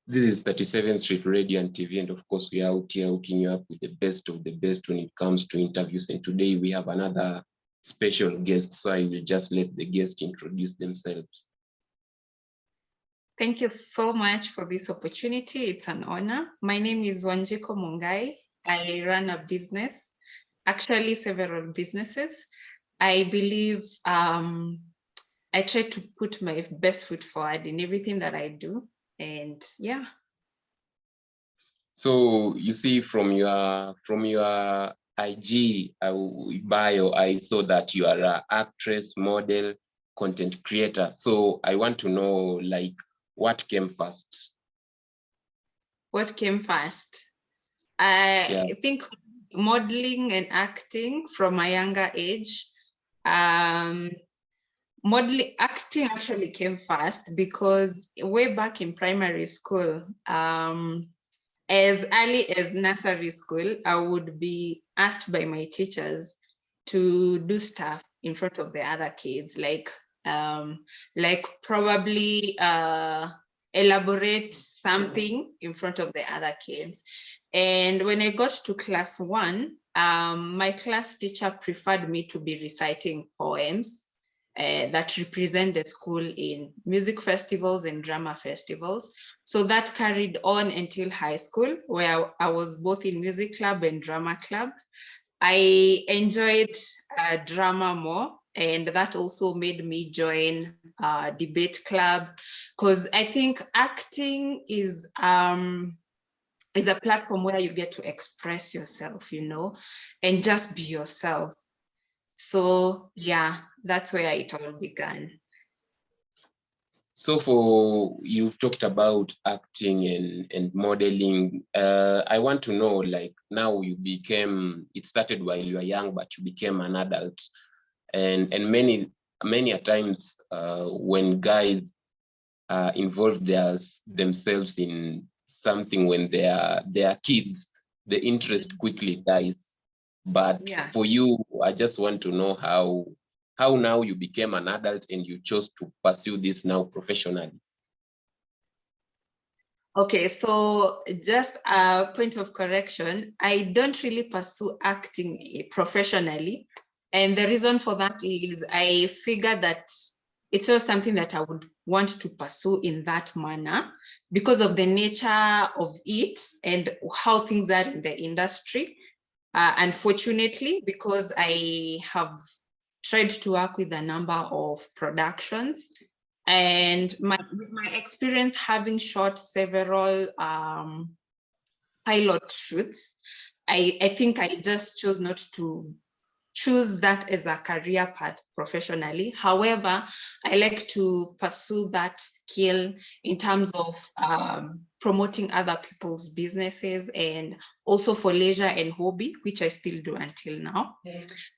This is 37th Street Radio and TV, and of course, we are out here hooking you up with the best of the best when it comes to interviews. And today we have another special guest, so I will just let the guest introduce themselves. Thank you so much for this opportunity. It's an honor. My name is Wanjiku Mungai. I run a business, actually several businesses. I believe I try to put my best foot forward in everything that I do. And yeah. So you see from your IG bio, I saw that you are an actress, model, content creator. So I want to know, like, what came first? What came first? I think modeling and acting from a younger age. Acting actually came first because way back in primary school, as early as nursery school, I would be asked by my teachers to do stuff in front of the other kids, like probably elaborate something in front of the other kids. And when I got to class 1, my class teacher preferred me to be reciting poems that represent the school in music festivals and drama festivals. So that carried on until high school, where I was both in music club and drama club. I enjoyed drama more, and that also made me join debate club, because I think acting is a platform where you get to express yourself, you know, and just be yourself. So yeah, that's where it all began. So you've talked about acting and modeling. I want to know, like, now it started while you were young, but you became an adult. And many a times when guys involve themselves in something when they are kids, the interest quickly dies. But for you, I just want to know how now you became an adult and you chose to pursue this now professionally. Okay, so just a point of correction, I don't really pursue acting professionally. And the reason for that is I figured that it's not something that I would want to pursue in that manner because of the nature of it and how things are in the industry. Unfortunately, because I have tried to work with a number of productions, and my experience having shot several pilot shoots, I think I just chose not to choose that as a career path professionally. However, I like to pursue that skill in terms of promoting other people's businesses and also for leisure and hobby, which I still do until now.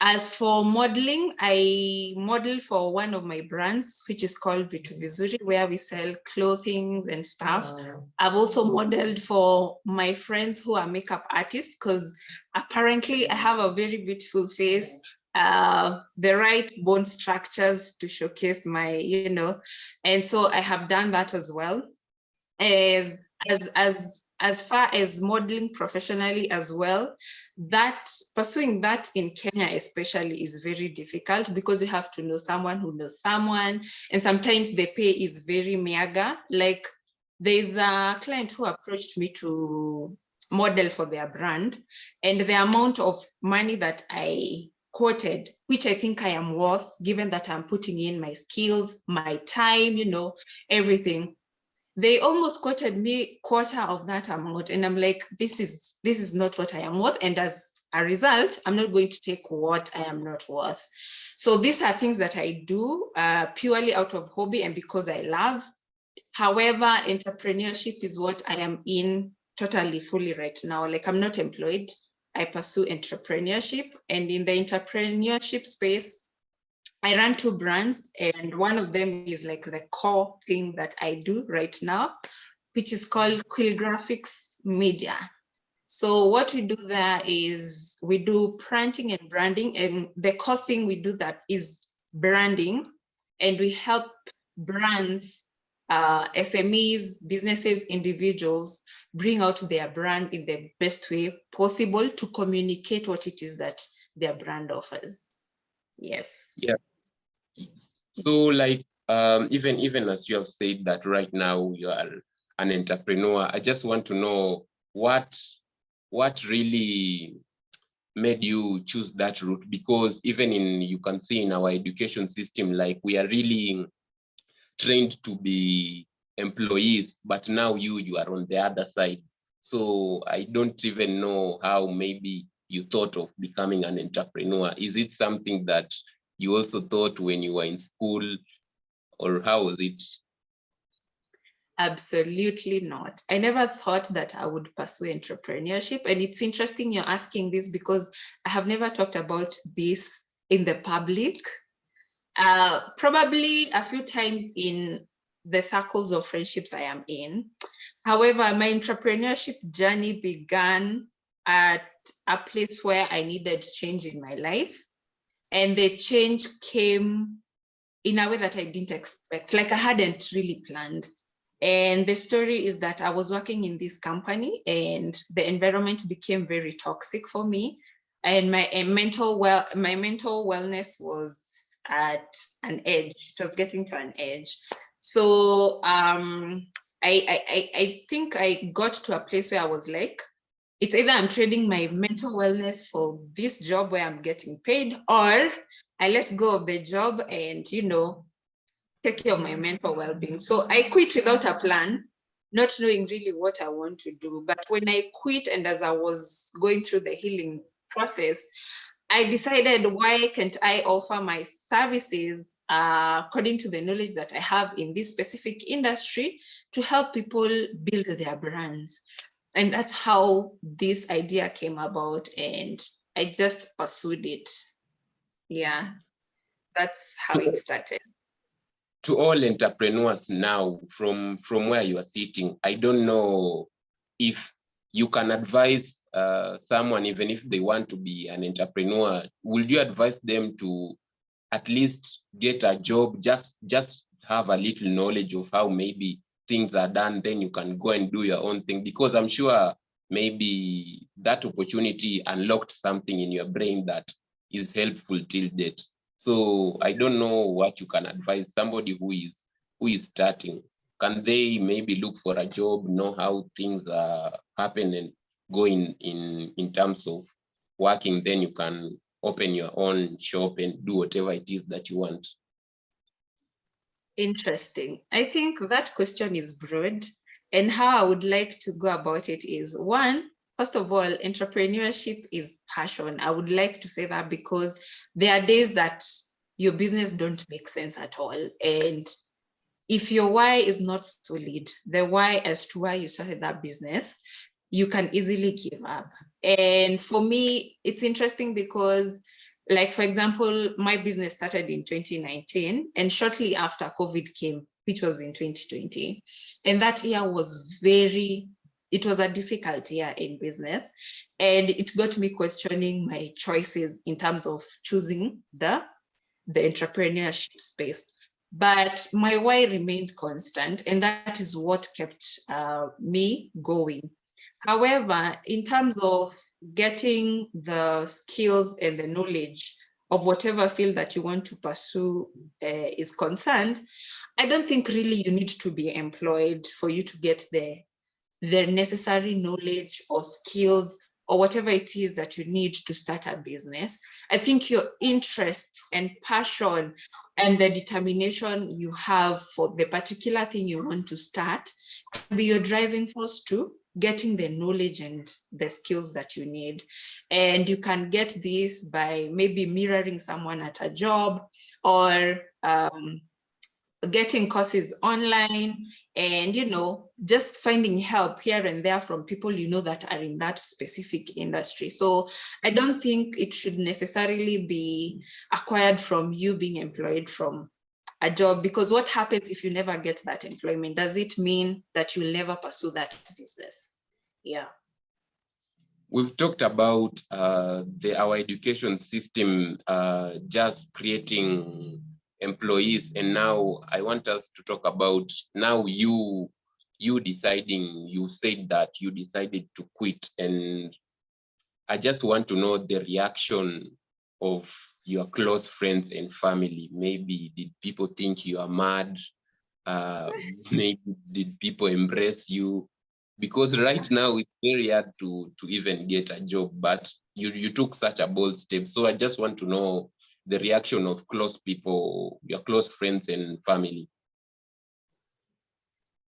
As for modeling, I model for one of my brands, which is called Vitu Vizuri, where we sell clothing and stuff. I've also modeled for my friends who are makeup artists, because apparently I have a very beautiful face, the right bone structures to showcase my, you know, and so I have done that as well. As far as modeling professionally as well, that pursuing that in Kenya especially is very difficult because you have to know someone who knows someone, and sometimes the pay is very meager. Like there's a client who approached me to model for their brand, and the amount of money that I quoted, which I think I am worth, given that I'm putting in my skills, my time, you know, everything, they almost quoted me quarter of that amount. And I'm like, this is not what I am worth. And as a result, I'm not going to take what I am not worth. So these are things that I do purely out of hobby and because I love. However, entrepreneurship is what I am in totally fully right now. Like I'm not employed. I pursue entrepreneurship, and in the entrepreneurship space, I run 2 brands, and one of them is like the core thing that I do right now, which is called Quill Graphics Media. So what we do there is we do printing and branding, and the core thing we do that is branding, and we help brands SMEs, businesses, individuals bring out their brand in the best way possible to communicate what it is that their brand offers. Yes. Yeah. So like, even as you have said that right now you are an entrepreneur, I just want to know what really made you choose that route, because even you can see in our education system, like we are really trained to be employees, but now you are on the other side. So I don't even know how maybe you thought of becoming an entrepreneur. Is it something that you also thought when you were in school, or how was it? Absolutely not. I never thought that I would pursue entrepreneurship. And it's interesting you're asking this because I have never talked about this in the public. Probably a few times in the circles of friendships I am in. However, my entrepreneurship journey began at a place where I needed change in my life. And the change came in a way that I didn't expect, like I hadn't really planned. And the story is that I was working in this company and the environment became very toxic for me. And my mental wellness was at an edge. It was getting to an edge. So I think I got to a place where I was like, it's either I'm trading my mental wellness for this job where I'm getting paid, or I let go of the job and, take care of my mental well-being. So I quit without a plan, not knowing really what I want to do. But when I quit and as I was going through the healing process, I decided, why can't I offer my services according to the knowledge that I have in this specific industry to help people build their brands? And that's how this idea came about, and I just pursued it. Yeah, that's how it started. To all entrepreneurs now, from where you are sitting, I don't know if you can advise someone, even if they want to be an entrepreneur, would you advise them to at least get a job, just have a little knowledge of how maybe things are done, then you can go and do your own thing? Because I'm sure maybe that opportunity unlocked something in your brain that is helpful till date. So I don't know what you can advise somebody who is starting. Can they maybe look for a job, know how things happen, and go in terms of working? Then you can open your own shop and do whatever it is that you want. Interesting. I think that question is broad, and how I would like to go about it is, one, first of all, entrepreneurship is passion. I would like to say that because there are days that your business don't make sense at all. And if your why is not solid, the why as to why you started that business, you can easily give up. And for me, it's interesting because, like, for example, my business started in 2019 and shortly after COVID came, which was in 2020. And that year was it was a difficult year in business. And it got me questioning my choices in terms of choosing the entrepreneurship space. But my why remained constant, and that is what kept me going. However, in terms of getting the skills and the knowledge of whatever field that you want to pursue is concerned, I don't think really you need to be employed for you to get the necessary knowledge or skills or whatever it is that you need to start a business. I think your interests and passion and the determination you have for the particular thing you want to start can be your driving force to getting the knowledge and the skills that you need. And you can get this by maybe mirroring someone at a job, or getting courses online, and just finding help here and there from people that are in that specific industry. So I don't think it should necessarily be acquired from you being employed from a job, because what happens if you never get that employment? Does it mean that you'll never pursue that business? Yeah. We've talked about our education system just creating employees, and now I want us to talk about now you deciding, you said that you decided to quit, and I just want to know the reaction of your close friends and family. Maybe did people think you are mad? Maybe did people embrace you? Because right now it's very hard to even get a job, but you took such a bold step. So I just want to know the reaction of close people, your close friends and family.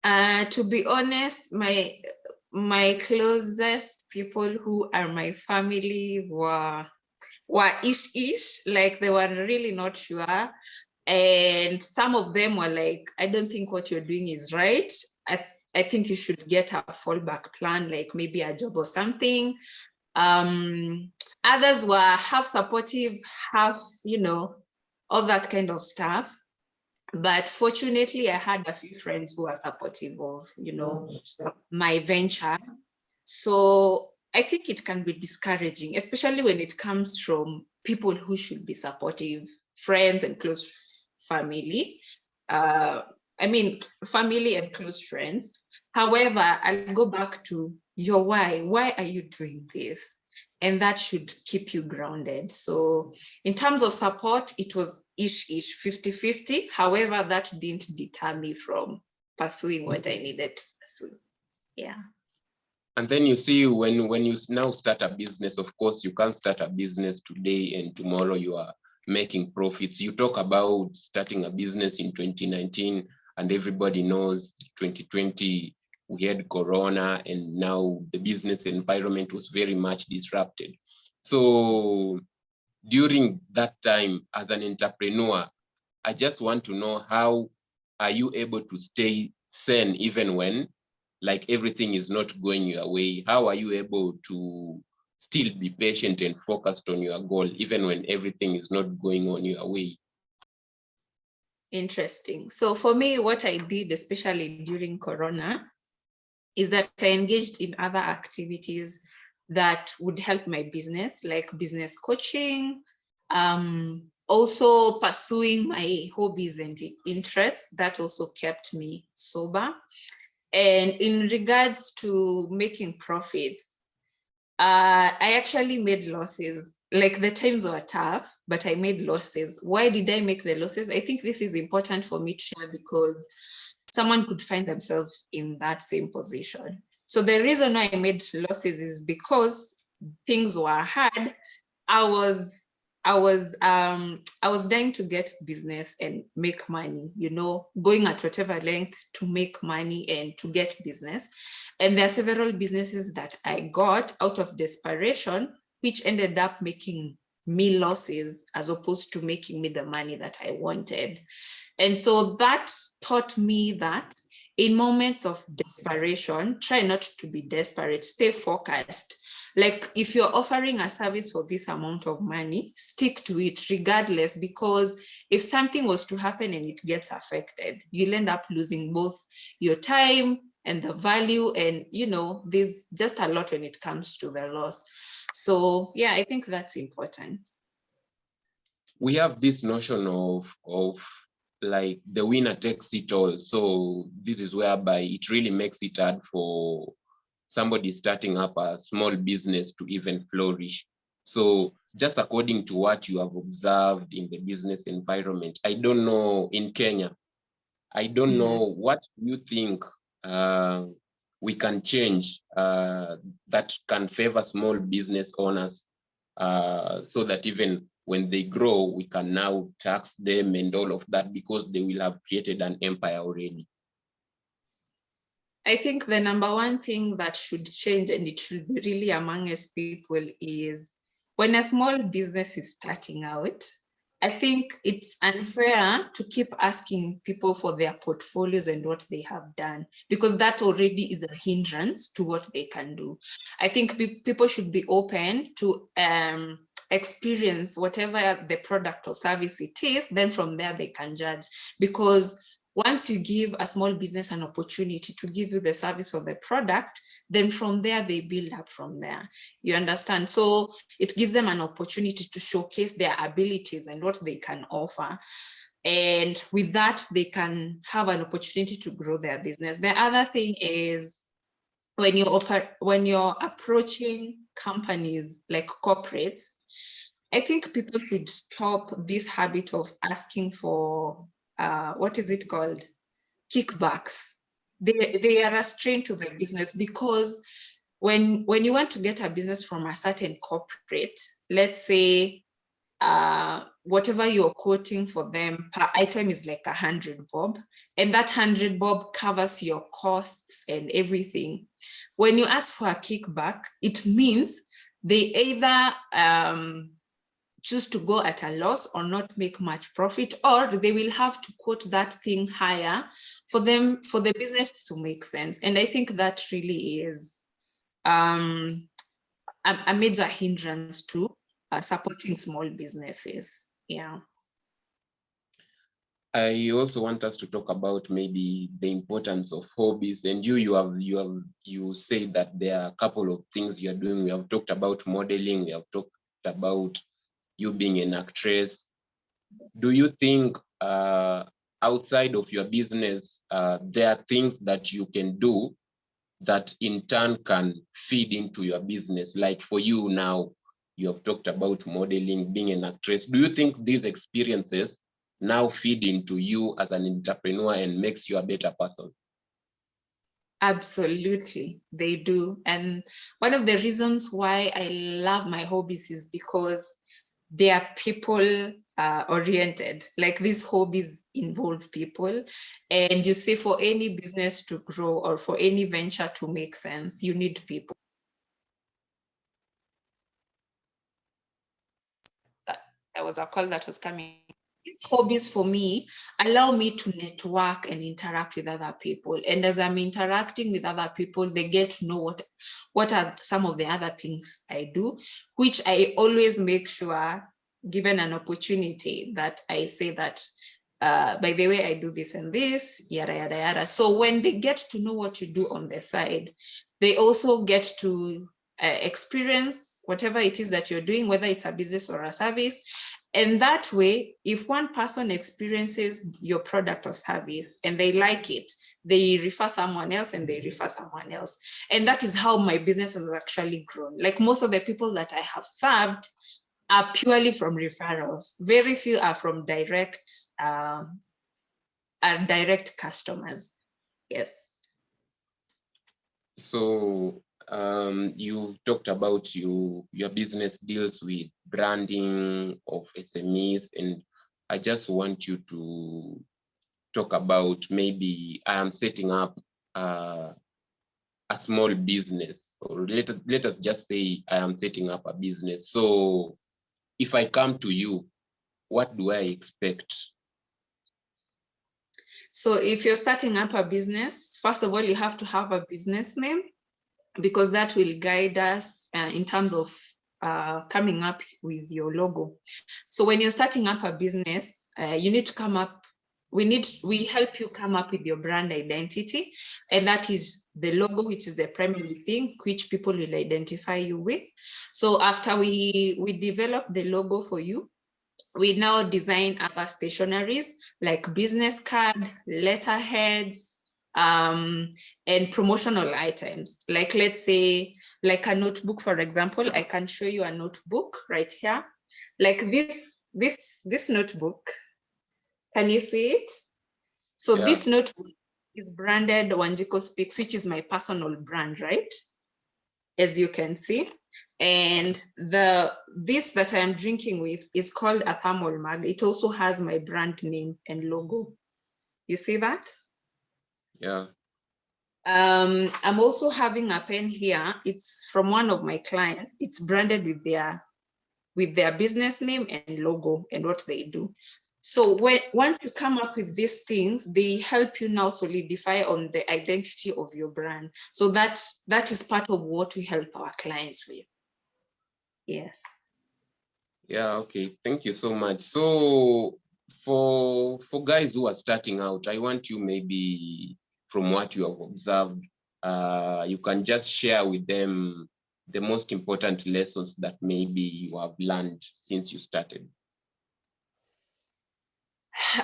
To be honest, my closest people who are my family were ish, like they were really not sure. And some of them were like, I don't think what you're doing is right. I think you should get a fallback plan, like maybe a job or something. Others were half supportive, half, all that kind of stuff. But fortunately, I had a few friends who are supportive of, my venture. So I think it can be discouraging, especially when it comes from people who should be supportive, friends and close family. Family and close friends. However, I'll go back to your why. Why are you doing this? And that should keep you grounded. So in terms of support, it was ish, 50-50. However, that didn't deter me from pursuing what I needed to pursue. Yeah. And then you see, when you now start a business, of course, you can't start a business today and tomorrow you are making profits. You talk about starting a business in 2019, and everybody knows 2020, we had Corona, and now the business environment was very much disrupted. So during that time, as an entrepreneur, I just want to know, how are you able to stay sane even when like everything is not going your way? How are you able to still be patient and focused on your goal even when everything is not going on your way? Interesting. So for me, what I did, especially during Corona, is that I engaged in other activities that would help my business, like business coaching, also pursuing my hobbies and interests. That also kept me sober. And in regards to making profits, I actually made losses. Like the times were tough, but I made losses. Why did I make the losses? I think this is important for me to share because someone could find themselves in that same position. So the reason why I made losses is because things were hard. I was dying to get business and make money, going at whatever length to make money and to get business. And there are several businesses that I got out of desperation, which ended up making me losses as opposed to making me the money that I wanted. And so that taught me that in moments of desperation, try not to be desperate, stay focused. Like if you're offering a service for this amount of money, stick to it regardless, because if something was to happen and it gets affected, you'll end up losing both your time and the value. And, there's just a lot when it comes to the loss. So yeah, I think that's important. We have this notion of like the winner takes it all. So this is whereby it really makes it hard for somebody starting up a small business to even flourish. So just according to what you have observed in the business environment, I don't know in Kenya, I don't know, what you think we can change that can favor small business owners so that even when they grow, we can now tax them and all of that, because they will have created an empire already. I think the number one thing that should change, and it should be really among us people, is when a small business is starting out, I think it's unfair to keep asking people for their portfolios and what they have done, because that already is a hindrance to what they can do. I think people should be open to experience whatever the product or service it is, then from there they can judge. Because once you give a small business an opportunity to give you the service or the product, then from there they build up from there. You understand? So it gives them an opportunity to showcase their abilities and what they can offer. And with that, they can have an opportunity to grow their business. The other thing is when you're approaching companies like corporates, I think people should stop this habit of asking for what is it called? Kickbacks. They are a strain to the business, because when you want to get a business from a certain corporate, let's say whatever you're quoting for them per item is like 100 bob, and that 100 bob covers your costs and everything. When you ask for a kickback, it means they either choose to go at a loss or not make much profit, or they will have to quote that thing higher for the business to make sense. And I think that really is a major hindrance to supporting small businesses. Yeah. I also want us to talk about maybe the importance of hobbies. And you say that there are a couple of things you're doing. We have talked about modeling. We have talked about you being an actress. Do you think outside of your business, there are things that you can do that in turn can feed into your business? Like for you now, you have talked about modeling, being an actress. Do you think these experiences now feed into you as an entrepreneur and makes you a better person? Absolutely, they do. And one of the reasons why I love my hobbies is because they are people oriented. Like, these hobbies involve people. And you see, for any business to grow or for any venture to make sense, you need people. There was a call that was coming. These hobbies for me allow me to network and interact with other people. And as I'm interacting with other people, they get to know what are some of the other things I do, which I always make sure, given an opportunity, that I say that, by the way, I do this and this, yada, yada, yada. So when they get to know what you do on the side, they also get to experience whatever it is that you're doing, whether it's a business or a service. And that way, if one person experiences your product or service and they like it, they refer someone else and they refer someone else. And that is how my business has actually grown. Like, most of the people that I have served are purely from referrals. Very few are from direct customers. Yes. So you've talked about your business deals with branding of SMEs, and I just want you to talk about, maybe I am setting up a small business, or let us just say I am setting up a business. So if I come to you, what do I expect? So if you're starting up a business, first of all, you have to have a business name, because that will guide us in terms of coming up with your logo. So when you're starting up a business, you need to come up, we help you come up with your brand identity. And that is the logo, which is the primary thing which people will identify you with. So after we develop the logo for you, we now design other stationaries like business card, letterheads, and promotional items. Like, let's say, like a notebook, for example. I can show you a notebook right here. Like this notebook. Can you see it? So yeah. This notebook is branded Wanjiku Speaks, which is my personal brand, right? As you can see. And this that I am drinking with is called a thermal mug. It also has my brand name and logo. You see that? Yeah. I'm also having a pen here. It's from one of my clients. It's branded with their business name and logo and what they do. So once you come up with these things, they help you now solidify on the identity of your brand. So that is part of what we help our clients with. Yes. Yeah, okay. Thank you so much. So for guys who are starting out, I want you, maybe from what you have observed, you can just share with them the most important lessons that maybe you have learned since you started.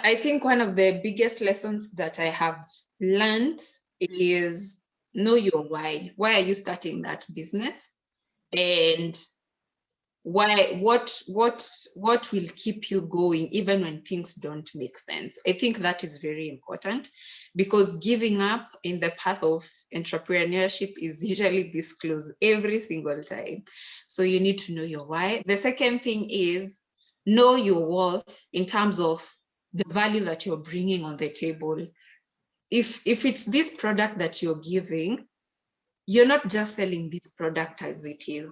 I think one of the biggest lessons that I have learned is know your why. Why are you starting that business? And what will keep you going even when things don't make sense? I think that is very important, because giving up in the path of entrepreneurship is usually disclosed every single time. So you need to know your why. The second thing is know your worth in terms of the value that you're bringing on the table. If it's this product that you're giving, you're not just selling this product as it is.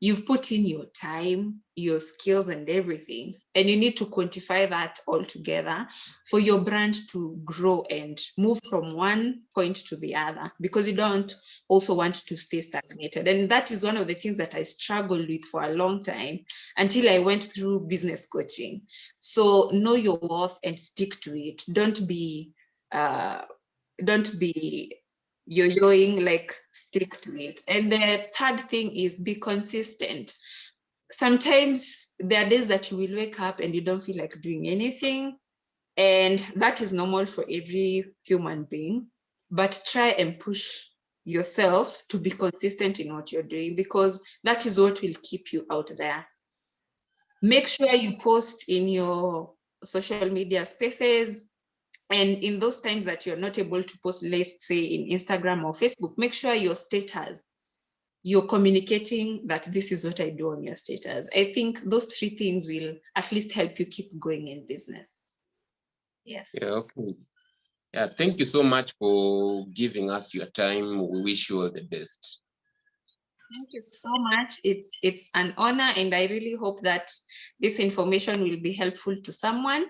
You've put in your time, your skills, and everything, and you need to quantify that all together for your brand to grow and move from one point to the other, because you don't also want to stay stagnated. And that is one of the things that I struggled with for a long time until I went through business coaching. So know your worth and stick to it. Don't be yo-yoing, like stick to it. And the third thing is be consistent. Sometimes there are days that you will wake up and you don't feel like doing anything, and that is normal for every human being, but try and push yourself to be consistent in what you're doing, because that is what will keep you out there. Make sure you post in your social media spaces. And in those times that you're not able to post, let's say in Instagram or Facebook, make sure your status, you're communicating that this is what I do on your status. I think those three things will at least help you keep going in business. Yes. Yeah, okay. Yeah, thank you so much for giving us your time. We wish you all the best. Thank you so much. It's an honor, and I really hope that this information will be helpful to someone.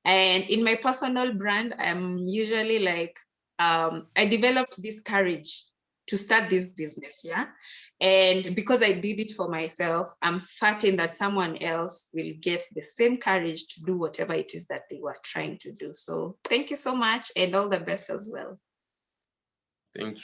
And in my personal brand, I'm usually like, I developed this courage to start this business, yeah? And because I did it for myself, I'm certain that someone else will get the same courage to do whatever it is that they were trying to do. So thank you so much, and all the best as well. Thank you.